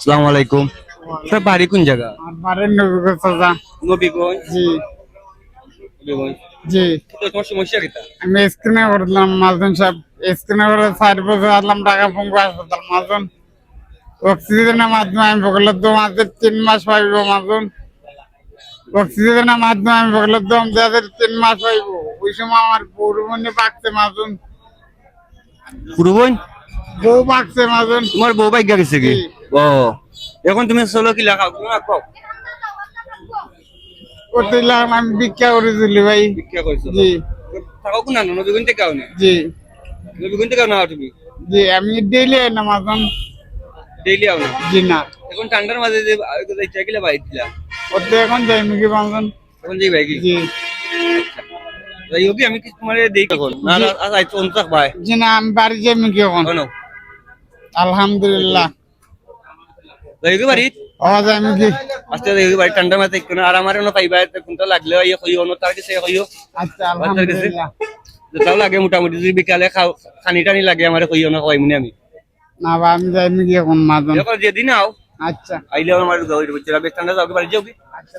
আসসালামু আলাইকুম। স্যার বাড়ি কোন জায়গা? আমার বাড়ির নবীগঞ্জ চাচা। নবীগঞ্জ। জি নবীগঞ্জ। জি। তো তোমার সমস্যা কিটা? আমি স্ক্রিনে করলাম মাজন সাহেব, স্ক্রিনে করে 4 বছর আসলাম ঢাকা পঙ্গু হাসপাতাল মাজন। অক্সিজেনের মাধ্যমে আমি বগলের দম আছে 3 মাস পাইব মাজন। অক্সিজেনের মাধ্যমে আমি বগলের দম দেওয়া 3 মাস পাইব। ওই সময় আমার বউরমনি পাকছে মাজন, পুরো বোন? বউ পাকছে মাজন। তোমার বউ বাইক গেছে কি? জি। ও, এখন তুমি চলো কি লেখা কোন রাখো? করতে লাগলাম আমি ভিক্ষা করেছিলি ভাই। ভিক্ষা কইছো? জি থাকো কোন না নবীগঞ্জ থেকে আও না? জি নবীগঞ্জ থেকে না তুমি? জি। আমি ডেইলি না মাজন। ডেইলি আও না? জি না, এখন ঠান্ডার মাঝে যে যাইতে গেলে বাইক দিলা। ওতে এখন যাই নাকি মাজন। এখন যেই বাইক। জি যাই হোক আমি কি তোমার দেই এখন না জি। আজ অন্তক ভাই। জি না, আমি বাড়ি যাই নাকি এখন। শোনো আলহামদুলিল্লাহ। যাই হোক বাড়ি যাই নাকি। আস্তে যাই হোক বাড়ি ঠান্ডার মাঝে কোন আর আমার না পাইবা কোনটা লাগলে ইয়ে কইও অন্য তার কাছে কইও। আচ্ছা আলহামদুলিল্লাহ। যেটাও লাগে মোটামুটি যদি বিকালে খাও খানি টানি লাগে আমার কইও না কইমনি আমি। না বা আমি যাই নাকি এখন মাজন। দেখো যেদিন আও আচ্ছা আইলে আমার যাও এটা বেশ ঠান্ডা যাও বাড়ি যাও কি? আচ্ছা।